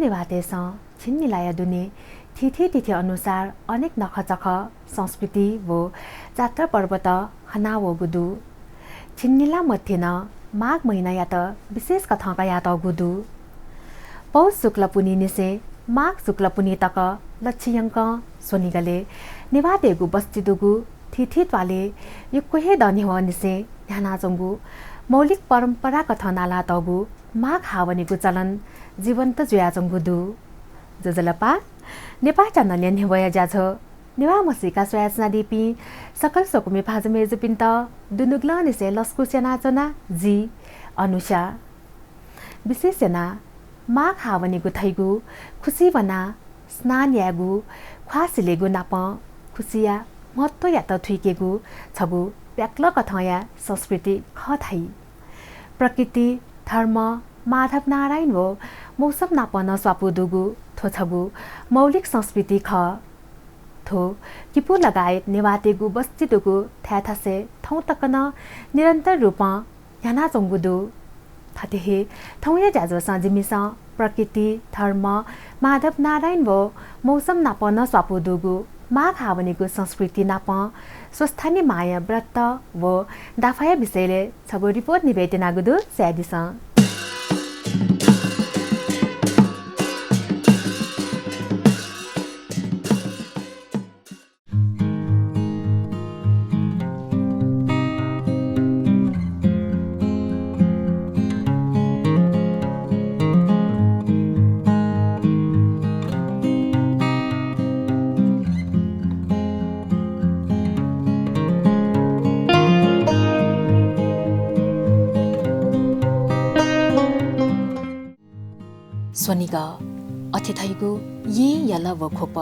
नेवातेस छिन्निलाया दुने तिथि अनुसार अनेक नखचख संस्कृति वो जात्रा पर्व त हनावो गुदु छिन्निला मध्येन माघ महिना या त विशेष कथाका या त गुदु पौष शुक्ल पुनी निसे माघ शुक्ल पुनी तक लक्ष्यङ्क सोनिगले नेवातेगु बस्तिदुगु थिथि त्वाले युक्कुहे दनि हो निसे ध्यानाजंगु मौलिक परम्परा कथनाला तगु माघ हावनीगु चलन जीवन्त जुयाजंगुदु जजलपा नेपाल चनल्यान हेवया जाझ नेवा मसिका स्वयाचना दिपी सकल सकुमे फाजमे जुपिन्त दुनुग्ला निसे लस्कु सेनाचना जी अनुषा विशेषना माघ हावनीगु थैगु खुसी वना स्नान यागु ख्वासिलेगु नाप खुसिया महत्व या त थुइकेगु छगु व्याक्ल कथया संस्कृति खथाई प्रकृति धर्म माधव नारायण वो मौसम नापन स्वापुदुगु थोछगु मौलिक संस्कृति ख थो किपु लगायत नेवातेगु बस्तिदुगु थ्याथासे थौ तकन निरन्तर रूपमा याना चंगुदु थतेहे थौया जाजो सजिमिस प्रकृति धर्म माधव नारायण वो मौसम नापन स्वापुदुगु माघ हावनीगु संस्कृति नाप स्वस्थानी माया व्रत वो दाफाया विषयले छगो रिपोर्ट निवेदनागुदु स्यादिस सोनिगा अथिथैगु ये यल व खोप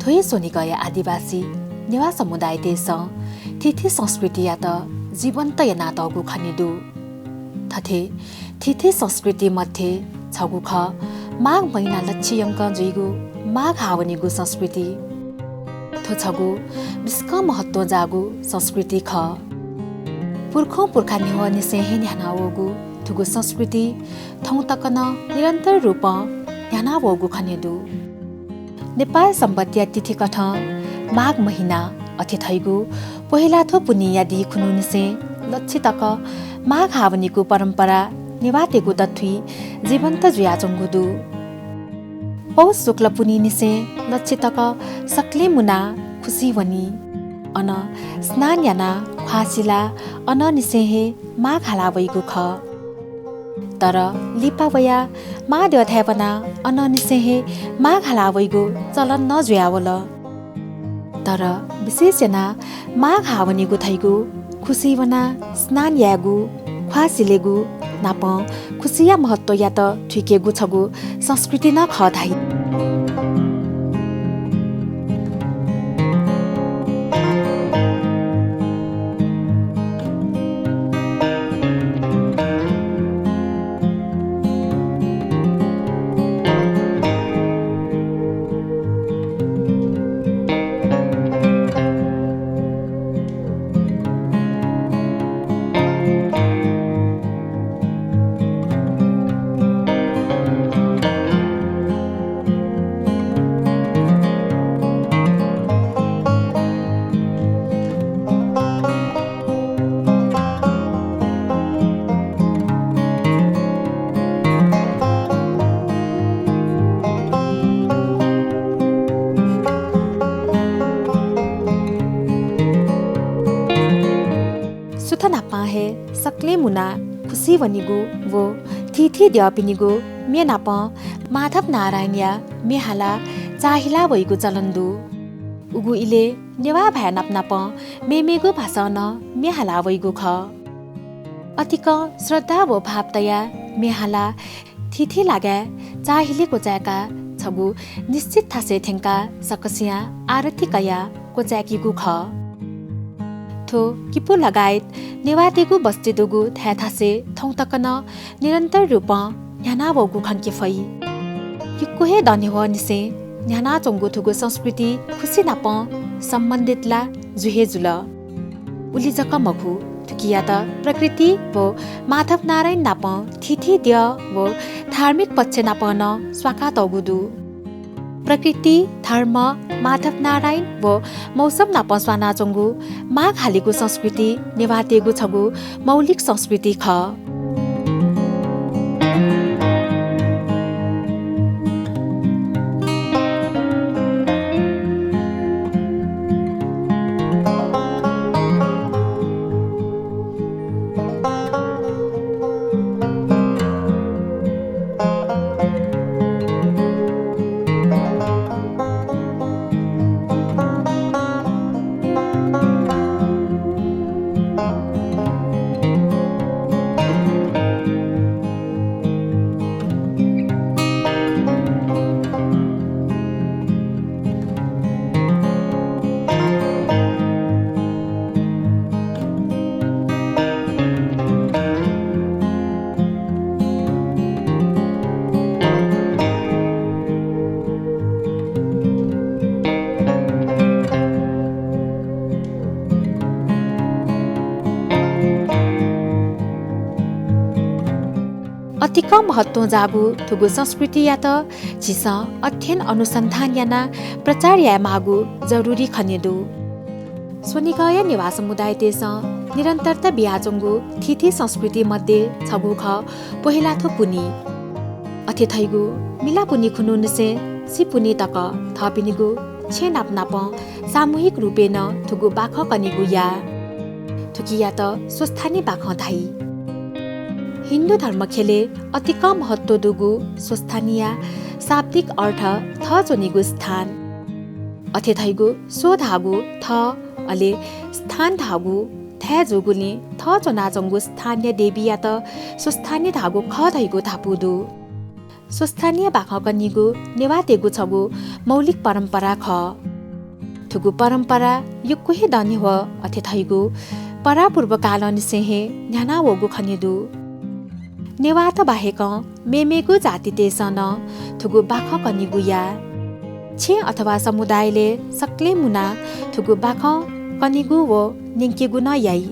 थोय सोनिगा या आदिवासी नेवा समुदाय देश तिथि संस्कृति या त जीवन्त या नातगु खनिदु थथे तिथि संस्कृति मध्ये छगु ख माघ महिना लक्ष्यङ्क जुइगु माघ हावनीगु संस्कृति थो छगु विस्क महत्व जागु संस्कृति ख पुर्खौ पुर्खा निहो निसेहे न्यानावगु थुगु संस्कृति थौ तकन निरन्तर रूप न्यानावगु खनेदु नेपाल सम्बन्धी तिथि कथ माघ महिना अथिथैगु पहिला थो पुनि यादि खुनु निसे लक्ष्य तक माघ हावनीगु परम्परा नेवातेगु दथुई जीवन्त जुयाजंगुदु पौष शुक्ल पुनि निसे लक्ष्य तक सक्ले मुना खुसी वनी अन स्नान याना ख्वासिला अन निसेहे माघ हालावैगु ख तर लिपावया मा देवथापना अन निसेहे माघ हालावैगु चलन न जुयावल तर विशेषना माघ हावनीगु थैगु खुसीवना स्नान यागु ख्वासिलेगु नाप खुसिया महत्व या त ठिकेगु छगु संस्कृति न खधाई सक्ले मुना खुसी वनिगु वो थिथि द्यापिनिगु मे नाप माधव नारायण या मेहाला चाहिला वइगु चलन्दु उगु इले नेवा भया नाप नाप मेमेगु भाषा न मेहाला वइगु ख अतिक श्रद्धा वो भावतया मेहाला थिथि लागे चाहिले कोचाका छगु निश्चित थासे थेंका सकसिया आरती कया कोचाकीगु ख थो किपु लगायत नेवातेगु बस्तिदुगु थ्याथासे थौ तकन निरन्तर रूप न्यानावगु खन्के फै युक्कुहे दनेव निसे न्याना चंगु थुगु संस्कृति खुसी नाप सम्बन्धितला जुहे जुल उली जक मखु ठुकिया त प्रकृति वो माधव नारायण नाप थिथि द्य वो धार्मिक पक्ष नाप न स्वाका तगुदु प्रकृति धर्म माधव नारायण वो मौसम नाप स्वाना चंगु माघ हालेको संस्कृति नेवातेगु छगु मौलिक संस्कृति ख अति कम महत्व जागु थुगु संस्कृति या त झिस अध्ययन अनुसन्धान याना प्रचार या मागु जरुरी खनेदु सोनिगय निवास समुदाय तेस निरन्तरता बियाजंगु थिथि संस्कृति मध्ये छगु ख पहिला थो पुनी अथे थैगु मिला पुनी खुनुनसे सिपुनी तक थपिनिगु छे नाप नाप सामूहिक रूपेन थुगु बाख कनिगु या थुकिया त स्वस्थानी बाख धाई हिन्दू धर्म खेले अति कम महत्व दुगु स्वस्थानीय शाब्दिक अर्थ थ जोनिगु स्थान अथे थैगु सो धागु थ अले स्थान धागु थे जोगुले थ जोनाजंगु स्थानीय देवी या त स्वस्थानीय धागु ख धैगु थापुदु स्वस्थानीय बाख कनिगु नेवातेगु छगु मौलिक परम्परा ख थुगु परम्परा युकुहे दनि हो अथे थैगु परापूर्व काल निसेहे न्याना वगु खनिदु नेवात बाहेक मेमेगु जाति तेसन थुगु बाख कनिगु या छे अथवा समुदायले सक्ले मुना थुगु बाख कनिगु वो निंकेगु न याई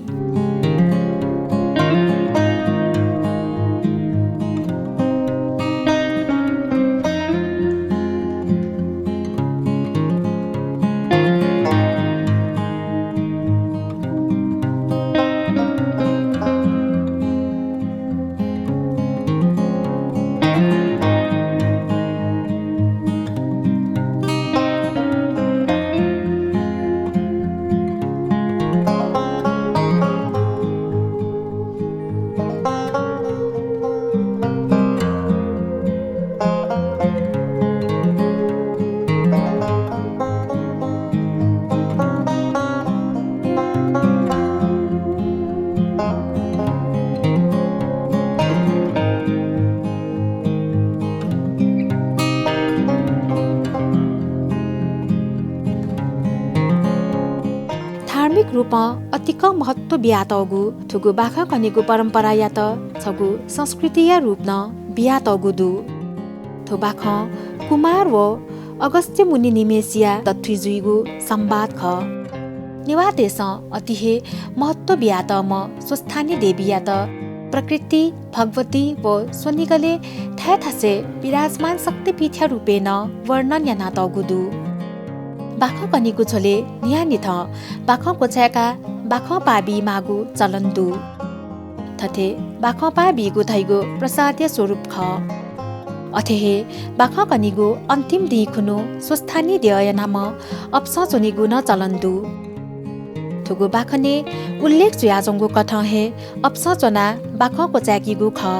धार्मिक रूपमा अति कम महत्व बियातगु थुगु बाखा कनिगु परम्परा या त छगु संस्कृतिय रूपमा बियातगु दु थो बाख कुमार व अगस्त्य मुनि निमेसिया तथ्वी जुइगु संवाद ख निवातेस अतिहे महत्व बियात म स्वस्थानी देवी या त प्रकृति भगवती व स्वनिगले थाय थासे विराजमान शक्ति पीठ्य रूपेन वर्णन याना तगुदु बाख कनिगु छोले निहानी थ बाख कोछ्याका बाख पाबी मागु चलन्दु थथे बाख पाबीगु थैगु प्रसाद्य स्वरूप ख अथेहे बाख कनिगु अन्तिम दिखुनु स्वस्थानी देय नाम अप्स चोनिगु न चलन्दु थुगु बाखने उल्लेख जुयाजंगु कथ हे अप्स चोना बाख कोच्याकीगु ख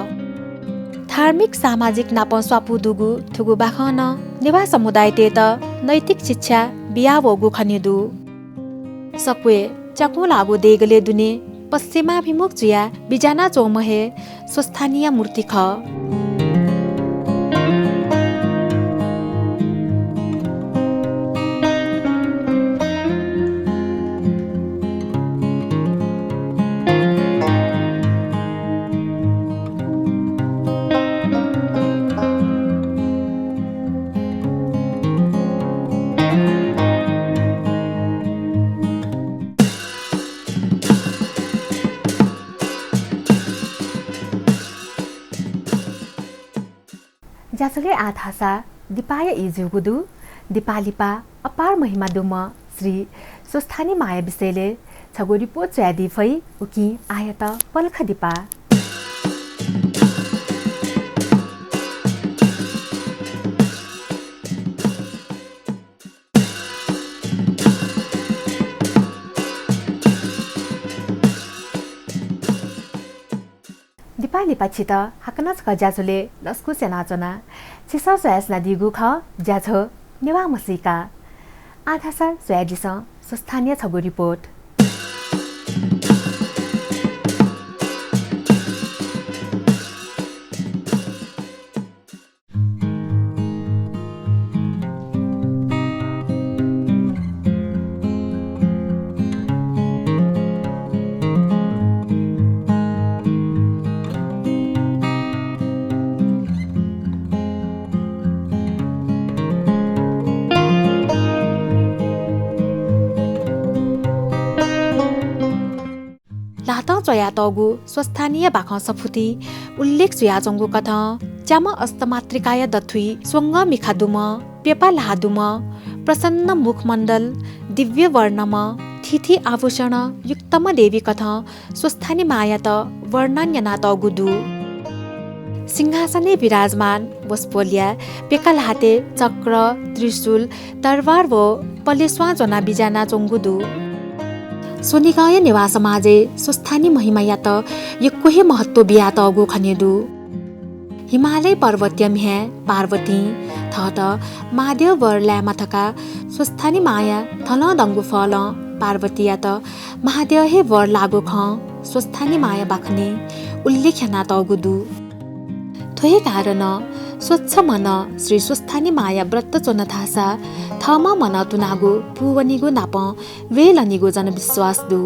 धार्मिक सामाजिक नाप स्वापुदुगु थुगु बाख न नेवा समुदाय ते त नैतिक शिक्षा बियावगु खनिदु सक्वे चकु लागु देगले दुने पश्चिमाभिमुख जुया बिजाना चौमहे स्वस्थानीय मूर्ति ख आथासा दिपाय इजुगुदु दिपालिपा अपार महिमा दुम श्री स्वस्थानी माया विषयले छगोरी पो च्यादी फै उकि आयत पल्ख दिपा दिपालिपा छित हाकनच खज्याछुले लस्कु सेनाचना छिसा स्वयासना दिगु ख ज्याछ नेवा मसिका आधासा स्वयाजिस स्वस्थानीय छगो रिपोर्ट चया तगु स्वस्थानीय बाख सफुती उल्लेख सुयाजंगु कथ च्याम अस्तमात्रिकाय दथुई स्वंग मिखादुम पेपा लाहादुम प्रसन्न मुखमण्डल दिव्य वर्णम थिथि आभूषण युक्तम देवी कथ स्वस्थानी माया त वर्णन्यना तगुदु सिंहासने विराजमान वस्पोलिया पेका लाहाते चक्र त्रिशूल तरवार व पलेस्वा जना बिजाना चोंगुदु सोनिकाय नेवा समाजे स्वस्थानी महिमाया त यक्कोहे महत्व बिया त अगु खनेदु हिमालय पर्वतीय म्हे पार्वती थत महादेव वर ल्यामाथका स्वस्थानी माया थल दंगु फल पार्वतीया त महादेव हे वर लागु ख स्वस्थानी माया बाखने उल्लेखना त अगुदु थोहे कारण स्वच्छ मन श्री स्वस्थानी माया व्रत चोन थासा थम मन तुनागु पुवनिगु नाप वेलनिगु जनविश्वास दु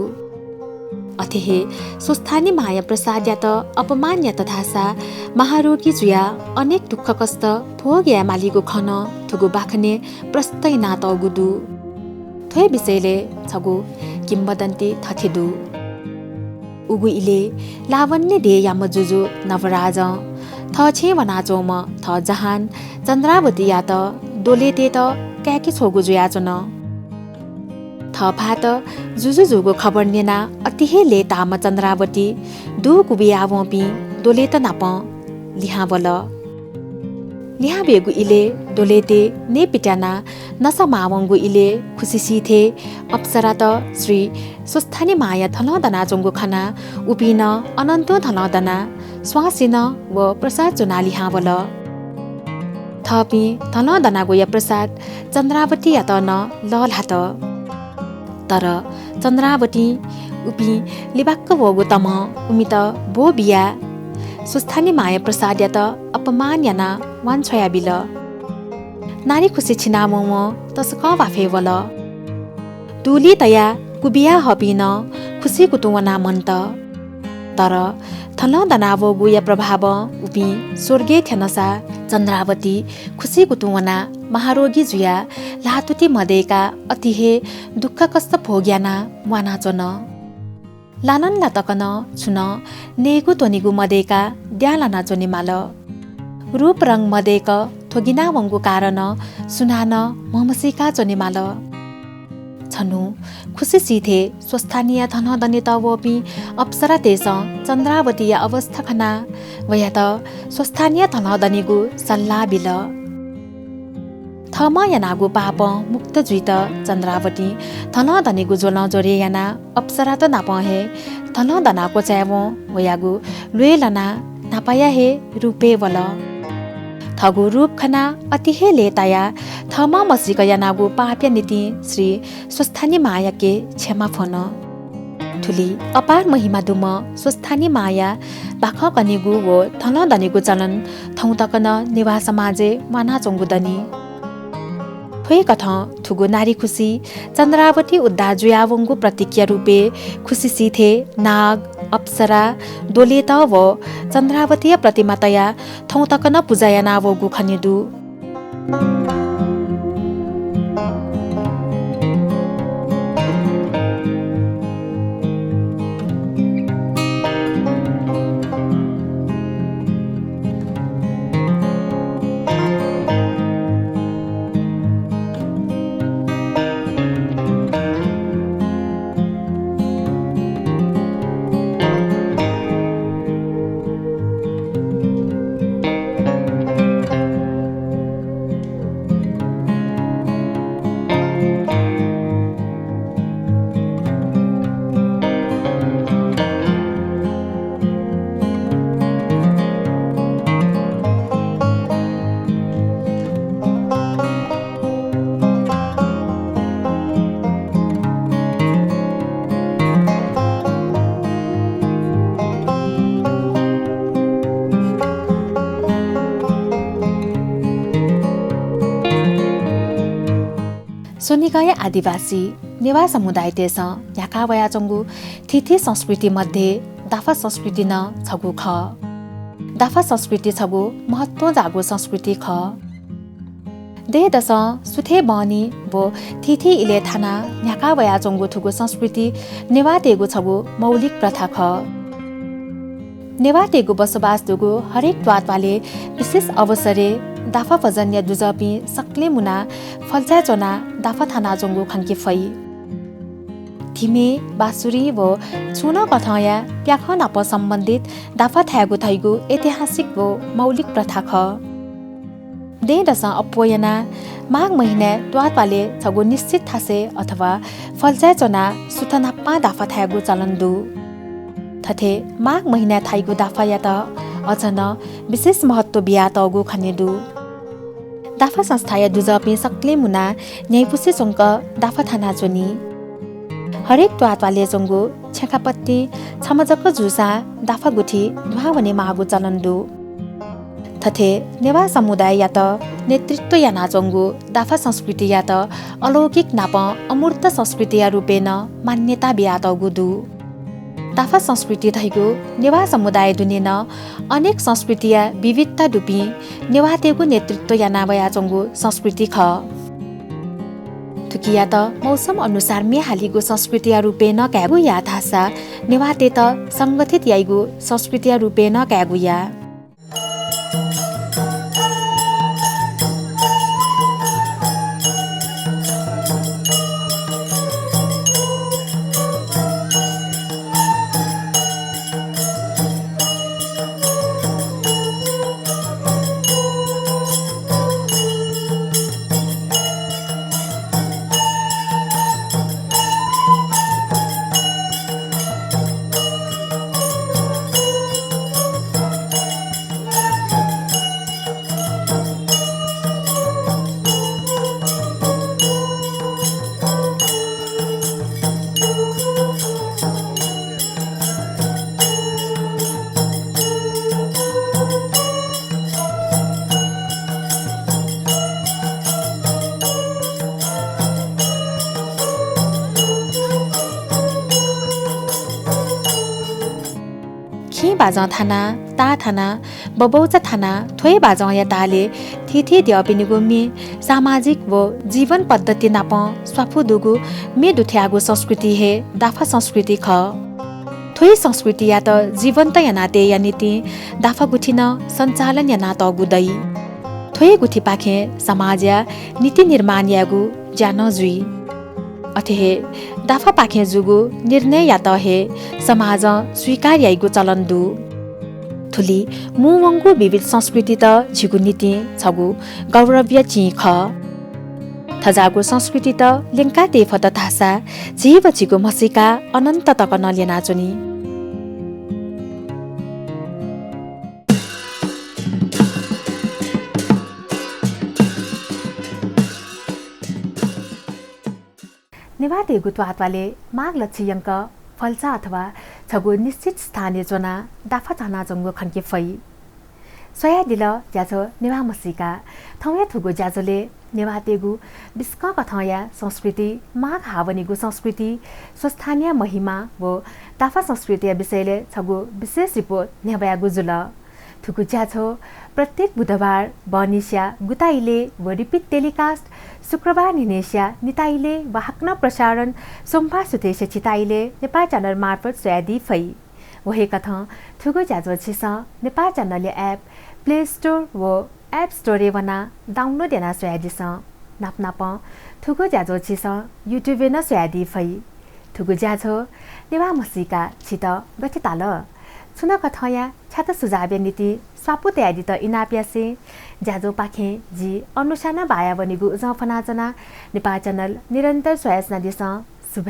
अथेहे स्वस्थानी माया प्रसाद्या त अपमान्य तथासा महारोगी जुया अनेक दुःख कष्ट भोग्या मालिगु खन थुगु बाखने प्रस्तै नात अगुदु थोय विषयले छगु किम्बदन्ती थथेदु उगु इले लावण्य दे याम जुजु नवराज थ छे वनाचोम थ जहान चन्द्रावती या त दोलेते त क्याके छोगु जुया चुन थ फात जुजु जुगु खबर नेना अतिहे ले ताम चन्द्रावती दु कुबिया वपि दोलेत नाप लिहावल लिहाबेगु इले दोलेते ने पिटाना नसमावंगु इले खुसिसी थे अप्सरा त श्री स्वस्थानी माया थलदना चोंगु खना उपिन अनन्तो थलदना स्वासिन व प्रसाद चुनाली हावल थपि थलदना गोया प्रसाद चन्द्रावती या त न ललहात तर चन्द्रावती उपि लिबाक्क वगु तम उमित बो बिया स्वस्थानी माया प्रसाद या त अपमान्यना वान्छया बिल नारी खुसी छिनामो म तसक वाफेवल तुली तया कुबिया हपिन खुसी कुतुवना मन्त तर थल दनावो गुया प्रभाव उपि स्वर्गे थेनसा चन्द्रावती खुसी कुतुवना महारोगी जुया लातुती मदेका अतिहे दुःख कष्ट भोग्याना वानाचन लानन लातकन छुन नेगु तोनिगु मदेका द्यालना चोनिमाल रूप रंग मदेक थोगिना वंगु कारण सुनान ममसिका चोनिमाल छनु खुसी सीथे स्वस्थानीय धन दने तवपि अप्सरा तेस चन्द्रावती अवस्था खना वया त स्वस्थानीय धन दनेगु सल्लाह बिल थम यानागु पाप मुक्त जुइत चन्द्रावती धन दनेगु जोल जोरे याना अप्सरा त नापहे धन दनाको च्यावो वयागु लुएलना नापाया हे रुपे वल थगु रूप खना अतिहे लेताया थमा मसिक यानागु पाप्य नीति श्री स्वस्थानी माया के क्षमा फोन ठुली अपार महिमा दुम स्वस्थानी माया बाख कनिगु वो थन दनिगु चलन थौ तकन निवास समाजे माना चोंगुदनी थोय कथ थुगु नारी खुसी चन्द्रावती उद्धा जुयावंगु प्रतिज्ञा रूपे खुसी सीथे नाग अप्सरा दोलेत व चन्द्रावतीय प्रतिमातया थौ तकन पूजायना वगु खनिदु सोनिगय आदिवासी नेवा समुदाय तेस याका वयाचंगु थिथि संस्कृति मध्ये दाफा संस्कृति न छगु ख दाफा संस्कृति छगु महत्व जागु संस्कृति ख दे दस सुथे बनी वो थिथि इले थाना याका वयाचंगु थुगु संस्कृति नेवा तेगु छगु मौलिक प्रथा ख नेवा तेगु बसोबास दुगु हरेक द्वातवाले विशेष अवसरे दाफा फजन्य दुजपी सक्ले मुना फल्चा चोना दाफा थाना जोंगु खंकी फै थिमे बासुरी वो छुना कथाया प्याख नाप सम्बन्धित दाफा थ्यागु थैगु ऐतिहासिक वो मौलिक प्रथा ख दे दस अपोयना माघ महिना द्वातवाले छगु निश्चित थासे अथवा फल्चा चोना सुथनाप्पा दाफा थ्यागु चलन्दु थथे माघ महिना थाइगु दाफा या त अझन विशेष महत्व बिया तगु खनेदु दाफा संस्था या दुजपी सक्ले मुना न्यायपुसे चोंक दाफा थाना चोनी हरेक द्वातवाले चोंगु छेकापत्ती छमजक जुसा दाफा गुठी नुहावने मागु चलन्दु थथे नेवा समुदाय या त नेतृत्व या नाचोंगु दाफा संस्कृति या त अलौकिक नाप अमूर्त संस्कृति या रूपेन मान्यता बिया तगु दु दाफा संस्कृति थैगु नेवा समुदाय दुनेन अनेक संस्कृतिया विविधता डुपी नेवातेगु नेतृत्व या नावया चंगु संस्कृति ख थुकिया त मौसम अनुसार मेहालीगु संस्कृतिया रूपेन क्यागु या थासा नेवाते त संगठित याइगु संस्कृतिया रूपेन क्यागु या बाजा थाना ता थाना बबौचा थाना थोय बाजा या ताले थिथि द्यपिनिगु मे सामाजिक व जीवन पद्धति नाप स्वाफु दुगु मे दुथ्यागु संस्कृति हे दाफा संस्कृति ख थोय संस्कृति या त जीवन्त या नाते या नीति दाफा गुठिन सञ्चालन या नात गुदै थोय गुठी पाखे समाज या नीति निर्माण यागु जान जुई अथे दाफा पाखे जुगु निर्णय या त हे समाज स्वीकार याइगु चलन्दु थुली मुवंगु विविध संस्कृति त झिगु नीति छगु गौरव्य चिख थजागु संस्कृति त लेंका तेफ त थासा जीव झिगु मसिका अनन्त तक नले नाचुनी नेवातेगु त्वातवाले माग लक्ष्यंक फल्चा अथवा छगु निश्चित स्थानीय जोना दाफा थाना जंगु खन्के फै सोया दिल ज्याझो नेवा मसिका थौया थुगु ज्याझोले नेवातेगु बिस्क कथया संस्कृति माग हावनिगु संस्कृति स्थानीय महिमा व दाफा संस्कृति विषयले छगु विशेष रिपोर्ट नेवायागु जुल थुगु ज्याझो प्रत्येक बुधबार बनिस्या गुताइले व रिपिट टेलिकास्ट शुक्रबार निनेस्या निताइले व हाक्न प्रसारण सोमबार सुतेसे चिताइले नेपाल च्यानल मार्फत सोयादी फै वहे कथ थुगु ज्याझो छिस नेपाल च्यानलले एप प्ले स्टोर व एप स्टोर वना डाउनलोड याना सोयादिस नाप थुगु ज्याझो छिस युट्युब न सोयादी फै थुगु ज्याझो नेवा मसिका छित गतिताल छुन कथया छात सुझाव्य नीति स्वापु तयारी त इनाप्यासे ज्याझो पाखे जी अनुसाना बाया बनिगु जफनाजना नेपाल च्यानल निरन्तर स्वयसना दिस शुभ